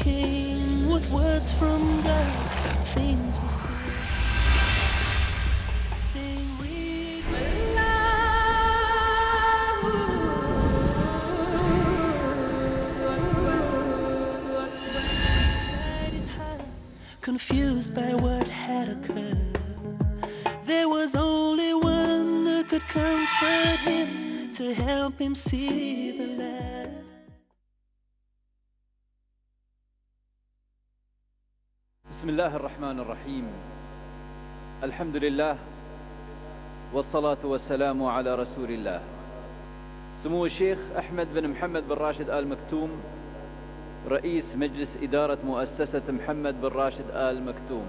came with words from God, things were still saying we will love. Inside his heart, confused by what had occurred, there was only one who could comfort him, to help him see the light. بسم الله الرحمن الرحيم. الحمد لله والصلاة والسلام على رسول الله. سمو الشيخ أحمد بن محمد بن راشد آل مكتوم، رئيس مجلس إدارة مؤسسة محمد بن راشد آل مكتوم،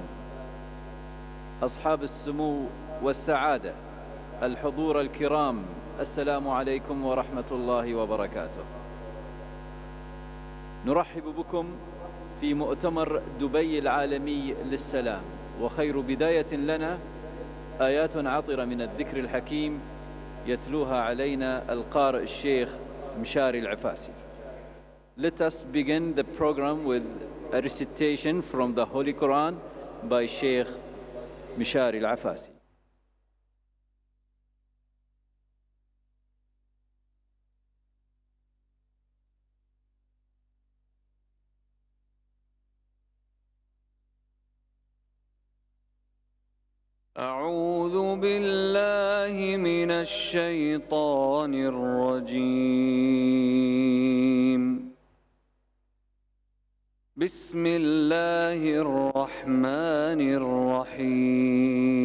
أصحاب السمو والسعادة، الحضور الكرام، السلام عليكم ورحمة الله وبركاته. نرحب بكم في مؤتمر دبي العالمي للسلام، وخير بداية لنا آيات عطرة من الذكر الحكيم يتلوها علينا القارئ الشيخ مشاري العفاسي. Let us begin the program with a recitation from the Holy Quran by Sheikh Mishari al-Afasi. أعوذ بالله من الشيطان الرجيم. بسم الله الرحمن الرحيم.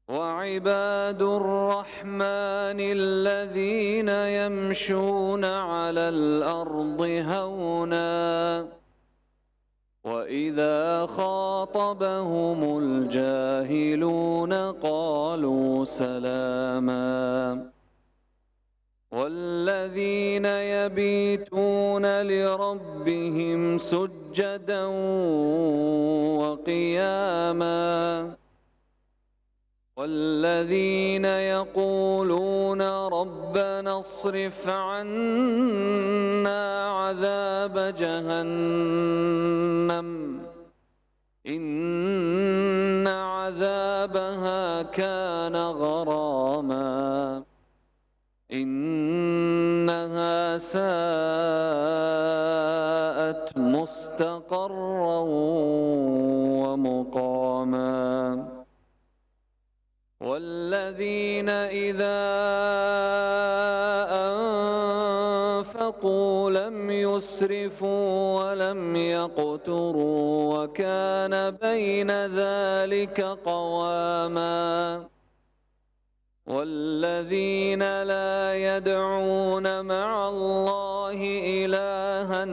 وعباد الرحمن الذين يمشون على الأرض هونا وإذا خاطبهم الجاهلون قالوا سلاما والذين يبيتون لربهم سجدا وقياما والذين يقولون ربنا اصرف عنا عذاب جهنم إن عذابها كان غراما إنها ساءت مستقرا ومقاما والذين إذا أنفقوا لم يسرفوا ولم يقتروا وكان بين ذلك قواما والذين لا يدعون مع الله إلها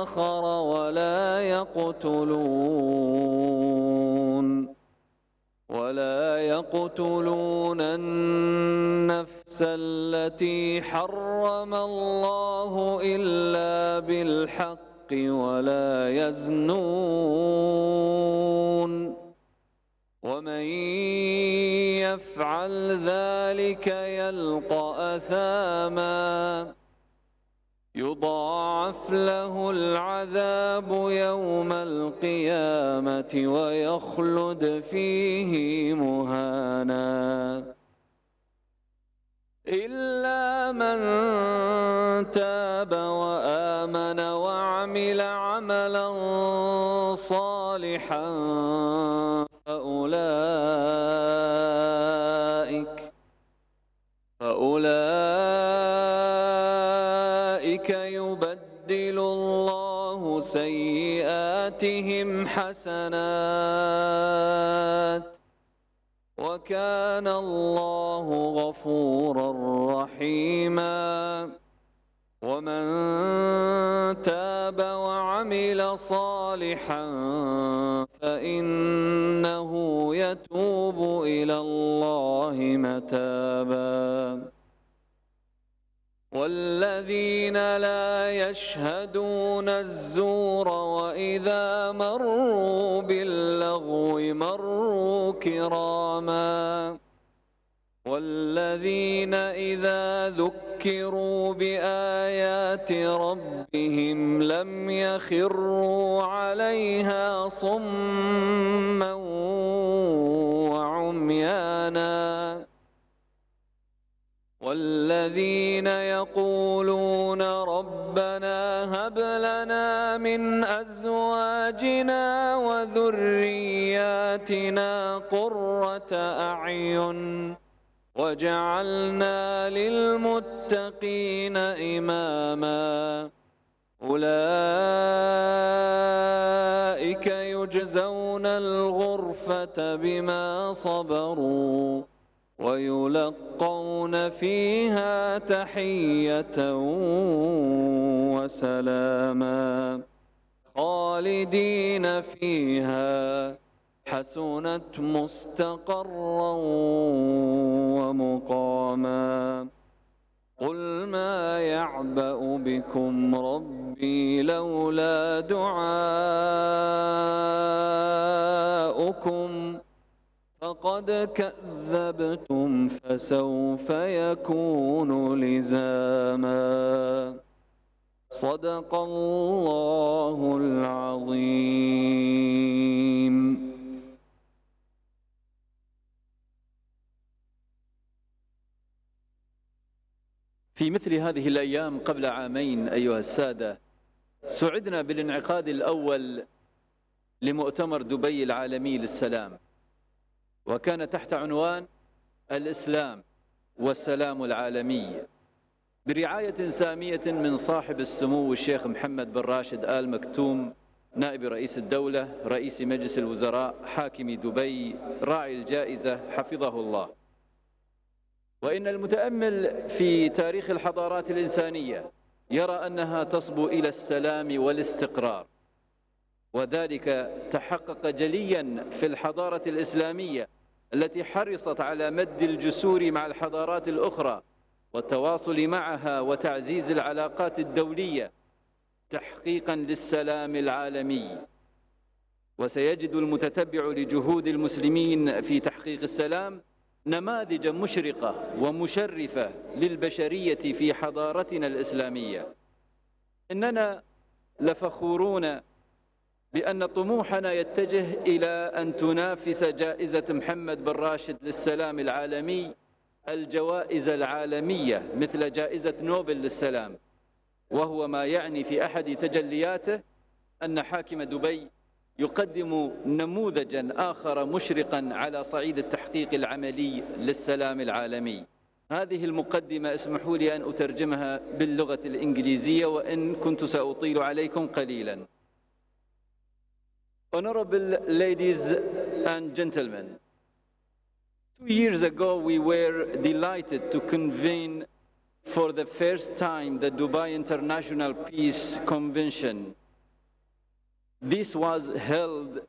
آخر ولا يقتلون النفس التي حرم الله إلا بالحق ولا يزنون ومن يفعل ذلك يلقى أثاما يضاعف له العذاب يوم القيامة ويخلد فيه مهانا إلا من تاب وآمن وعمل عملا صالحا فأولئك يبدل الله سيئاتهم حسنات وكان الله غفورا رحيما ومن تاب وعمل صالحا فإنه يتوب إلى الله متابا والذين لا يشهدون الزور وإذا مروا باللغو مروا كراما والذين إذا ذكروا بآيات ربهم لم يخروا عليها صما وعميانا والذين يقولون ربنا هب لنا من أزواجنا وذرياتنا قرة أعين وجعلنا للمتقين إماما أولئك يجزون الغرفة بما صبروا ويلقون فيها تحية وسلاما خالدين فيها حسنت مستقرا ومقاما قل ما يعبأ بكم ربي لولا دعاؤكم فقد كذبتم فسوف يكون لزاما صدق الله العظيم. في مثل هذه الأيام قبل عامين أيها السادة سعدنا بالانعقاد الأول لمؤتمر دبي العالمي للسلام، وكان تحت عنوان الإسلام والسلام العالمي برعاية سامية من صاحب السمو الشيخ محمد بن راشد آل مكتوم نائب رئيس الدولة رئيس مجلس الوزراء حاكم دبي راعي الجائزة حفظه الله. وإن المتأمل في تاريخ الحضارات الإنسانية يرى أنها تصبو إلى السلام والاستقرار، وذلك تحقق جليا في الحضارة الإسلامية التي حرصت على مد الجسور مع الحضارات الأخرى والتواصل معها وتعزيز العلاقات الدولية تحقيقا للسلام العالمي. وسيجد المتتبع لجهود المسلمين في تحقيق السلام نماذج مشرقة ومشرفة للبشرية في حضارتنا الإسلامية. إننا لفخورون بأن طموحنا يتجه إلى أن تنافس جائزة محمد بن راشد للسلام العالمي الجوائز العالمية مثل جائزة نوبل للسلام، وهو ما يعني في أحد تجلياته أن حاكم دبي يقدم نموذجا آخر مشرقا على صعيد التحقيق العملي للسلام العالمي. هذه المقدمة اسمحوا لي أن أترجمها باللغة الإنجليزية وإن كنت سأطيل عليكم قليلا. Honorable ladies and gentlemen, 2 years ago we were delighted to convene for the first time the Dubai International Peace Convention. This was held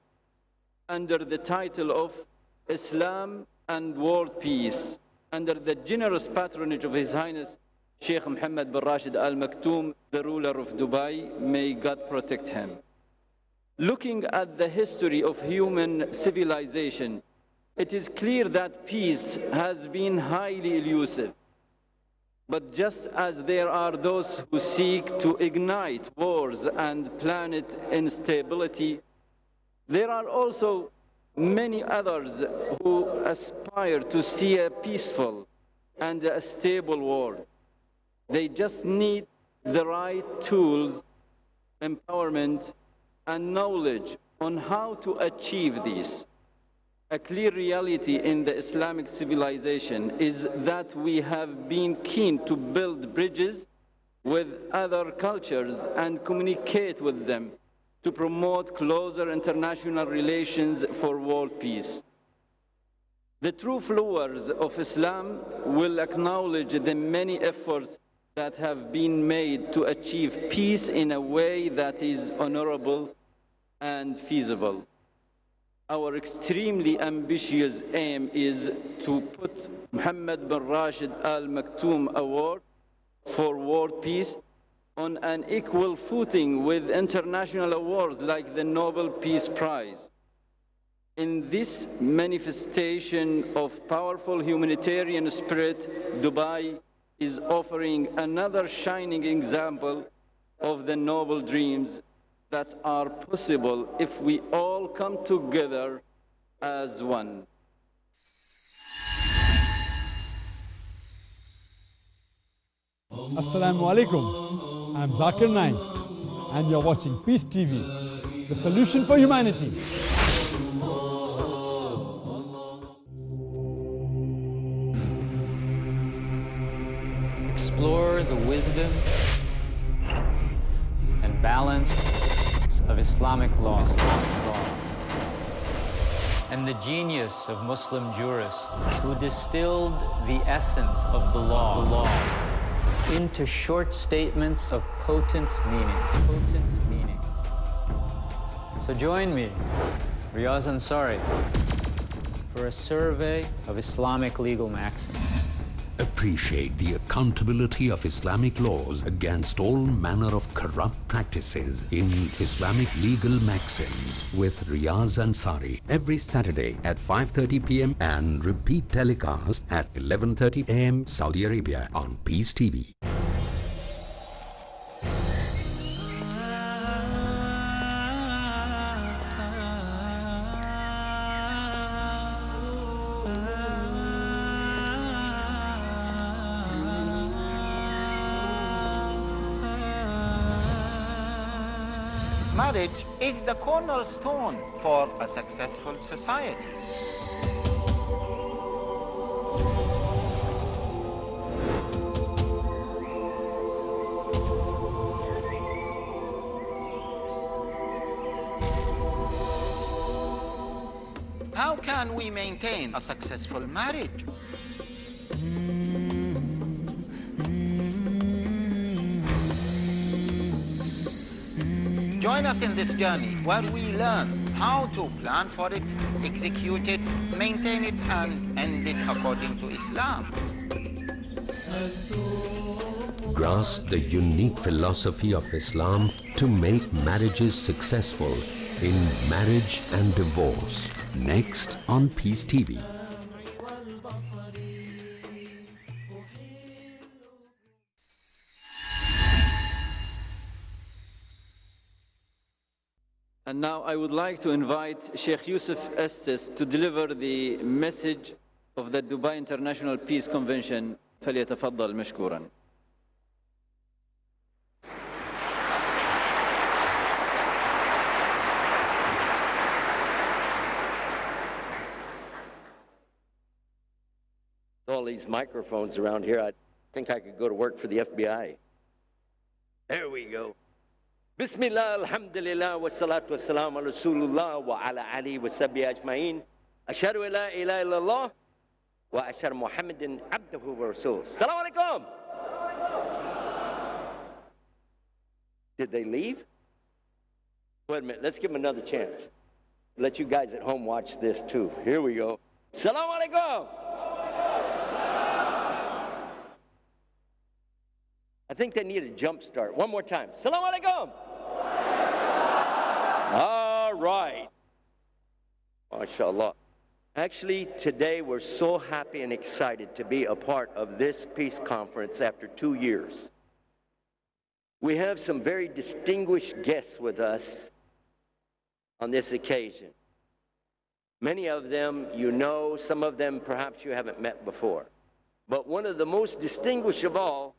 under the title of Islam and World Peace, under the generous patronage of His Highness Sheikh Mohammed bin Rashid Al Maktoum, the ruler of Dubai. May God protect him. Looking at the history of human civilization, it is clear that peace has been highly elusive. But just as there are those who seek to ignite wars and planet instability, there are also many others who aspire to see a peaceful and a stable world. They just need the right tools, empowerment, and knowledge on how to achieve this. A clear reality in the Islamic civilization is that we have been keen to build bridges with other cultures and communicate with them to promote closer international relations for world peace. The true followers of Islam will acknowledge the many efforts that have been made to achieve peace in a way that is honorable and feasible. Our extremely ambitious aim is to put Mohammed bin Rashid Al Maktoum Award for World Peace on an equal footing with international awards like the Nobel Peace Prize. In this manifestation of powerful humanitarian spirit, Dubai is offering another shining example of the noble dreams that are possible if we all come together as one. Assalamu alaikum. I'm Zakir Naik and you're watching Peace TV, the solution for humanity. Explore the wisdom and balance of Islamic law, and the genius of Muslim jurists who distilled the essence of the law into short statements of potent meaning. So join me, Riaz Ansari, for a survey of Islamic legal maxims. Appreciate the accountability of Islamic laws against all manner of corrupt practices in Islamic legal maxims with Riaz Ansari every Saturday at 5:30 p.m. and repeat telecast at 11:30 a.m. Saudi Arabia on Peace TV. Marriage is the cornerstone for a successful society. How can we maintain a successful marriage? Join us in this journey where we learn how to plan for it, execute it, maintain it, and end it according to Islam. Grasp the unique philosophy of Islam to make marriages successful in Marriage and Divorce. Next on Peace TV. And now I would like to invite Sheikh Yusuf Estes to deliver the message of the Dubai International Peace Convention. فليتفضل مشكورا. All these microphones around here, I think I could go to work for the FBI. There we go. Bismillah, alhamdulillah, wa salatu wa salam ala Rasulullah wa ala alihi wa sahbihi ajma'in. Ashhadu an la ilaha illallah wa ashhadu Muhammadan abduhu wa rasuluh. Assalamu alaikum. Did they leave? Wait a minute, let's give them another chance. Let you guys at home watch this too. Here we go. Assalamu alaikum. I think they need a jump start. One more time. Assalamu alaikum. All right. MashaAllah. Actually, today we're so happy and excited to be a part of this peace conference after 2 years. We have some very distinguished guests with us on this occasion. Many of them you know, some of them perhaps you haven't met before. But one of the most distinguished of all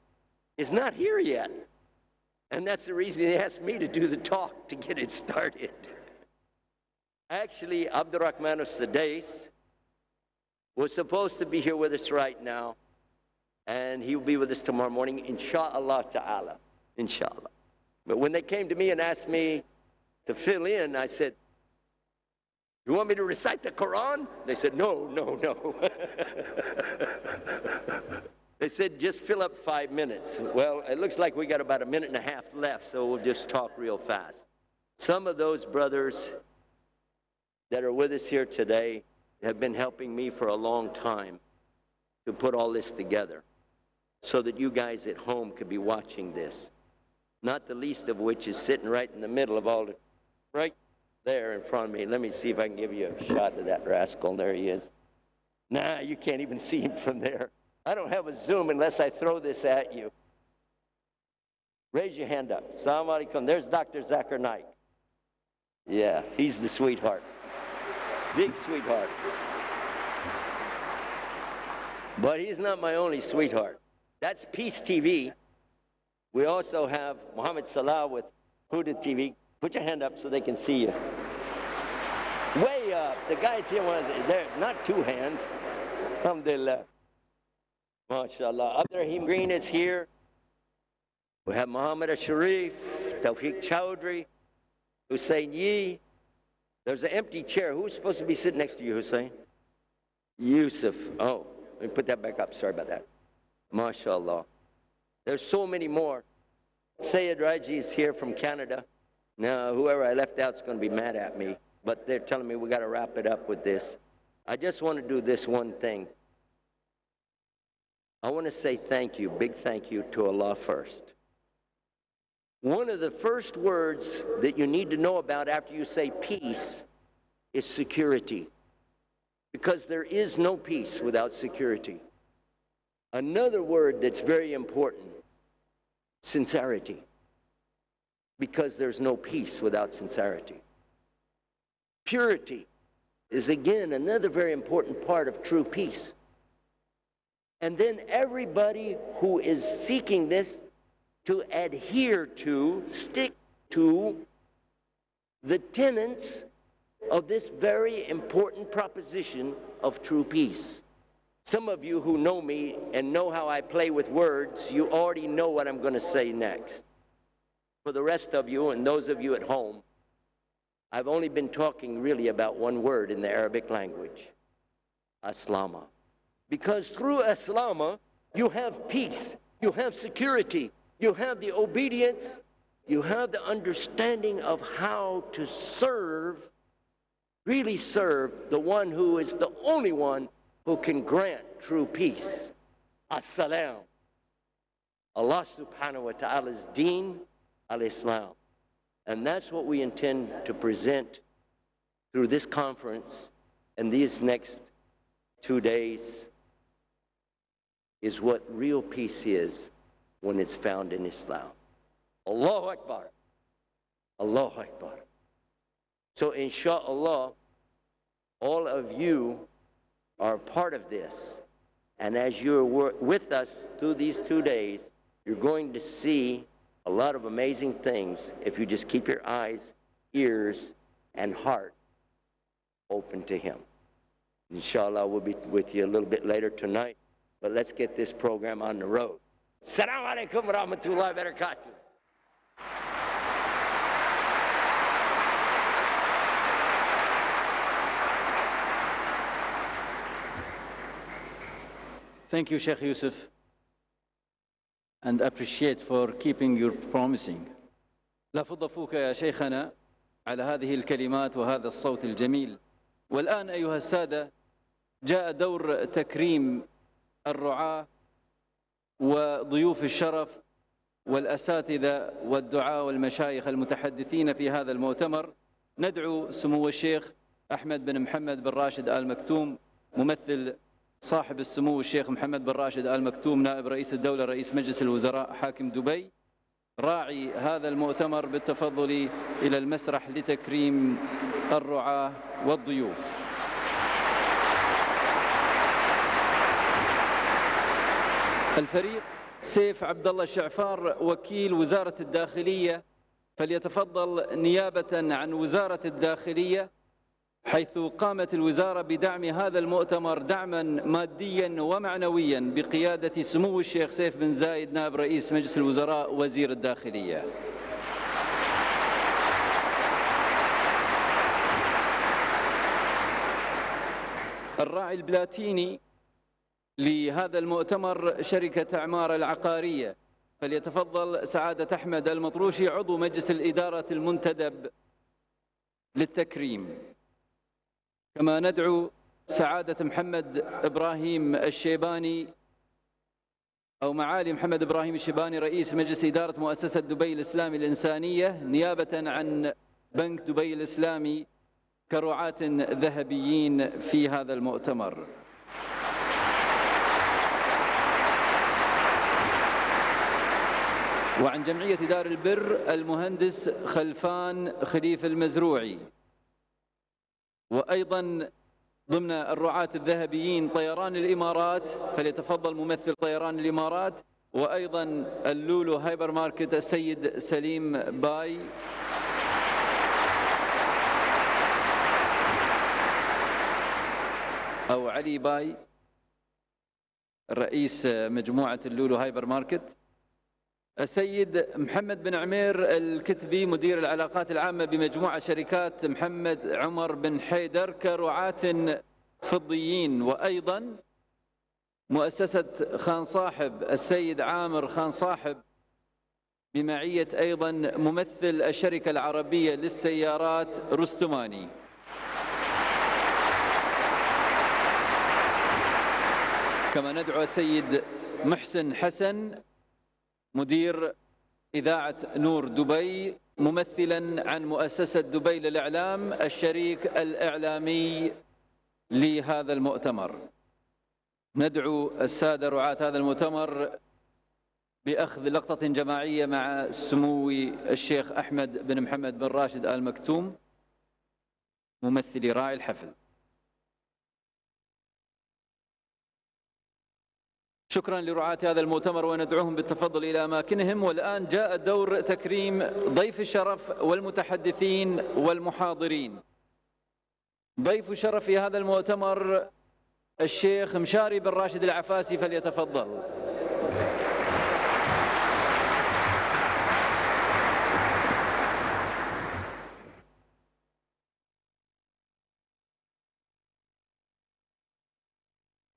is not here yet. And that's the reason they asked me to do the talk to get it started. Actually, Abdurrahman al-Sadais was supposed to be here with us right now, and he'll be with us tomorrow morning, inshallah ta'ala, inshallah. But when they came to me and asked me to fill in, I said, you want me to recite the Quran? They said, no, no, no. They said, just fill up 5 minutes. Well, it looks like we got about 1.5 minutes left, so we'll just talk real fast. Some of those brothers that are with us here today have been helping me for a long time to put all this together so that you guys at home could be watching this. Not the least of which is sitting right in the middle of all the, right there in front of me. Let me see if I can give you a shot of that rascal. There he is. Nah, you can't even see him from there. I don't have a zoom unless I throw this at you. Raise your hand up. Assalamu alaikum. There's Dr. Zakir Naik. Yeah, he's the sweetheart. Big sweetheart. But he's not my only sweetheart. That's Peace TV. We also have Muhammad Salah with Huda TV. Put your hand up so they can see you. Way up. The guys here, they're not two hands. Alhamdulillah. MashaAllah. Abdurrahim Green is here. We have Muhammad Asharif, Tawfiq Chowdhury, Hussein Yee. There's an empty chair. Who's supposed to be sitting next to you, Hussein? Yusuf. Oh, let me put that back up. Sorry about that. MashaAllah. There's so many more. Sayed Raji is here from Canada. Now, whoever I left out is going to be mad at me, but they're telling me we got to wrap it up with this. I just want to do this one thing. I want to say thank you, big thank you to Allah first. One of the first words that you need to know about after you say peace is security, because there is no peace without security. Another word that's very important, sincerity, because there's no peace without sincerity. Purity is again another very important part of true peace. And then everybody who is seeking this to adhere to, stick to the tenets of this very important proposition of true peace. Some of you who know me and know how I play with words, you already know what I'm going to say next. For the rest of you and those of you at home, I've only been talking really about one word in the Arabic language, aslama. Because through aslama, you have peace, you have security, you have the obedience, you have the understanding of how to serve, really serve the one who is the only one who can grant true peace. As-salam. Allah subhanahu wa ta'ala's deen, al-Islam. And that's what we intend to present through this conference and these next 2 days, is what real peace is when it's found in Islam. Allahu Akbar. Allahu Akbar. So inshallah, all of you are part of this. And as you're with us through these 2 days, you're going to see a lot of amazing things if you just keep your eyes, ears, and heart open to Him. Inshallah, we'll be with you a little bit later tonight, but let's get this program on the road. Assalamu alaikum wa rahmatullahi wa barakatuh. Thank you, Sheikh Yusuf, and appreciate for keeping your promising. لا فض فوك يا شيخنا على هذه الكلمات وهذا الصوت الجميل. والآن أيها السادة، جاء دور تكريم الرعاة وضيوف الشرف والأساتذة والدعاة والمشايخ المتحدثين في هذا المؤتمر. ندعو سمو الشيخ أحمد بن محمد بن راشد آل مكتوم، ممثل صاحب السمو الشيخ محمد بن راشد آل مكتوم، نائب رئيس الدولة رئيس مجلس الوزراء حاكم دبي، راعي هذا المؤتمر، بالتفضل إلى المسرح لتكريم الرعاة والضيوف. الفريق سيف عبد الله الشعفار وكيل وزارة الداخلية فليتفضل نيابة عن وزارة الداخلية، حيث قامت الوزارة بدعم هذا المؤتمر دعما ماديا ومعنويا بقيادة سمو الشيخ سيف بن زايد نائب رئيس مجلس الوزراء وزير الداخلية. الراعي البلاتيني لهذا المؤتمر شركة أعمار العقارية، فليتفضل سعادة أحمد المطروشي عضو مجلس الإدارة المنتدب للتكريم. كما ندعو سعادة محمد إبراهيم الشيباني أو معالي محمد إبراهيم الشيباني رئيس مجلس إدارة مؤسسة دبي الإسلامي الإنسانية، نيابة عن بنك دبي الإسلامي كرعاة ذهبيين في هذا المؤتمر. وعن جمعية دار البر المهندس خلفان خليف المزروعي. وأيضا ضمن الرعاة الذهبيين طيران الإمارات، فليتفضل ممثل طيران الإمارات، وأيضا اللولو هايبر ماركت السيد سليم باي. أو علي باي رئيس مجموعة اللولو هايبر ماركت. السيد محمد بن عمير الكتبي مدير العلاقات العامة بمجموعة شركات محمد عمر بن حيدر كرعاة فضيين. وأيضا مؤسسة خان صاحب السيد عامر خان صاحب بمعية أيضا ممثل الشركة العربية للسيارات رستماني. كما ندعو السيد محسن حسن مدير إذاعة نور دبي ممثلا عن مؤسسة دبي للإعلام الشريك الإعلامي لهذا المؤتمر. ندعو السادة رعاة هذا المؤتمر بأخذ لقطة جماعية مع سمو الشيخ أحمد بن محمد بن راشد آل مكتوم ممثل راعي الحفل. شكرا لرعاة هذا المؤتمر وندعوهم بالتفضل إلى أماكنهم. والآن جاء دور تكريم ضيف الشرف والمتحدثين والمحاضرين. ضيف الشرف في هذا المؤتمر الشيخ مشاري بن راشد العفاسي، فليتفضل.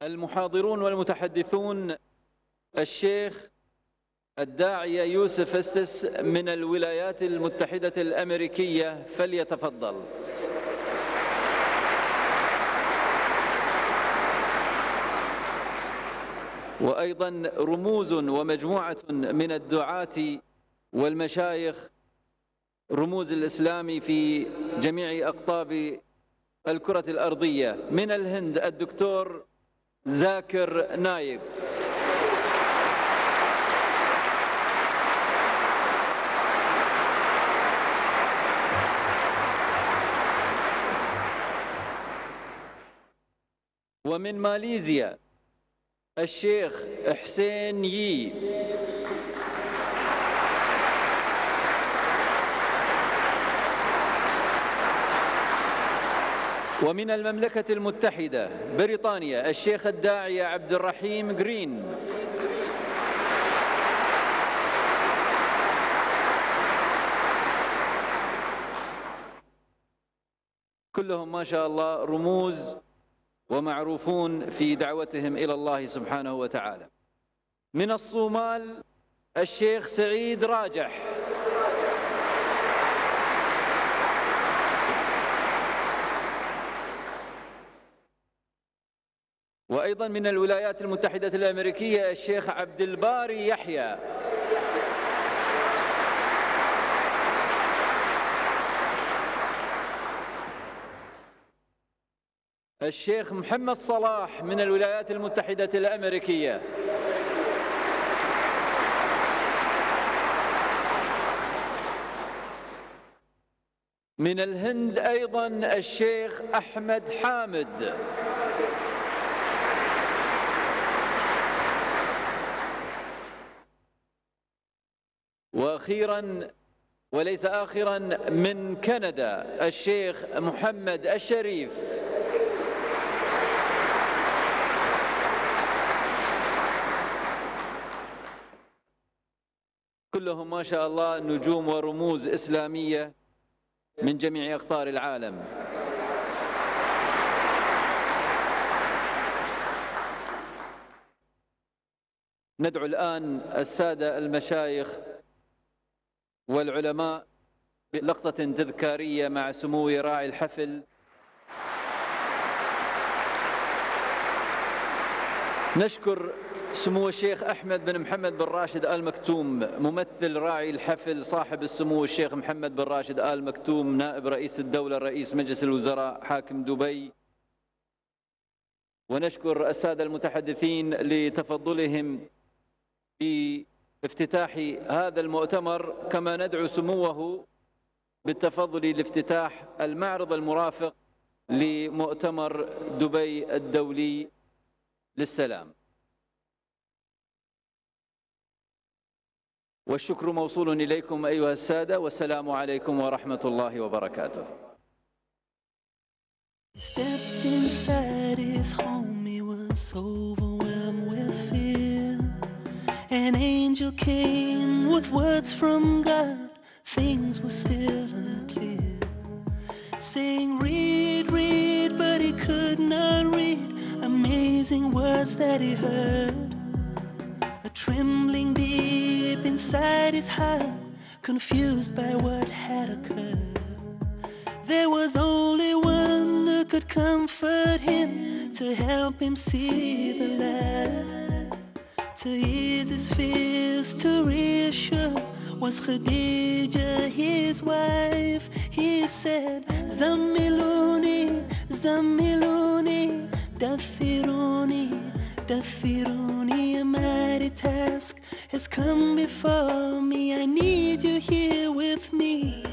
المحاضرون والمتحدثون الشيخ الداعية يوسف السس من الولايات المتحدة الأمريكية، فليتفضل. وأيضا رموز ومجموعة من الدعاة والمشايخ رموز الإسلام في جميع أقطاب الكرة الأرضية. من الهند الدكتور زاكر نايب. ومن ماليزيا الشيخ حسين يي. ومن المملكة المتحدة بريطانيا الشيخ الداعية عبد الرحيم جرين. كلهم ما شاء الله رموز ومعروفون في دعوتهم إلى الله سبحانه وتعالى. من الصومال الشيخ سعيد راجح. وأيضا من الولايات المتحدة الأمريكية الشيخ عبد الباري يحيى. الشيخ محمد صلاح من الولايات المتحدة الأمريكية. من الهند أيضا الشيخ أحمد حامد. وأخيرا وليس آخرا من كندا الشيخ محمد الشريف. كلهم ما شاء الله نجوم ورموز إسلامية من جميع أقطار العالم. ندعو الآن السادة المشايخ والعلماء بلقطة تذكارية مع سمو راعي الحفل. نشكر سمو الشيخ أحمد بن محمد بن راشد آل مكتوم ممثل راعي الحفل، صاحب السمو الشيخ محمد بن راشد آل مكتوم نائب رئيس الدولة رئيس مجلس الوزراء حاكم دبي. ونشكر السادة المتحدثين لتفضلهم بافتتاح هذا المؤتمر، كما ندعو سموه بالتفضل لافتتاح المعرض المرافق لمؤتمر دبي الدولي للسلام. والشكر موصول إليكم أيها السادة، والسلام عليكم ورحمة الله وبركاته. Stepped inside his home, he was overwhelmed with fear. An angel came with words from God, things were still unclear. Saying, read, read, but he could not read. Amazing words that he heard. A trembling deep inside his heart, confused by what had occurred. There was only one who could comfort him, to help him see the light, to ease his fears, to reassure. Was Khadija his wife? He said, Zammiluni, Zammiluni, Dathiruni, Dathiruni. A mighty task has come before me, I need you here with me.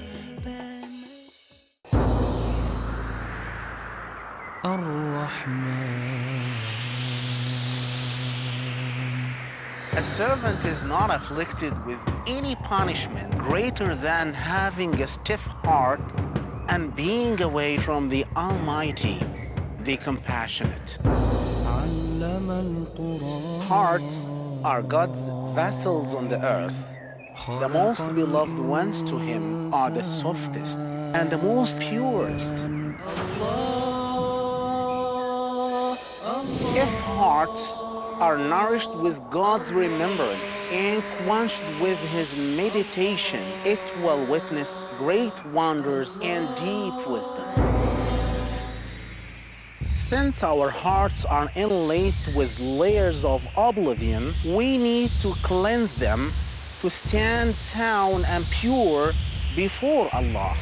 A servant is not afflicted with any punishment greater than having a stiff heart and being away from the Almighty, the Compassionate. Hearts are God's vessels on the earth. The most beloved ones to Him are the softest and the most purest. If hearts are nourished with God's remembrance and quenched with His meditation, it will witness great wonders and deep wisdom. Since our hearts are enlaced with layers of oblivion, we need to cleanse them to stand sound and pure before Allah.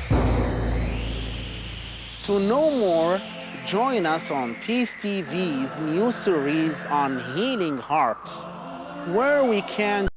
To know more, join us on Peace TV's new series on healing hearts, where we can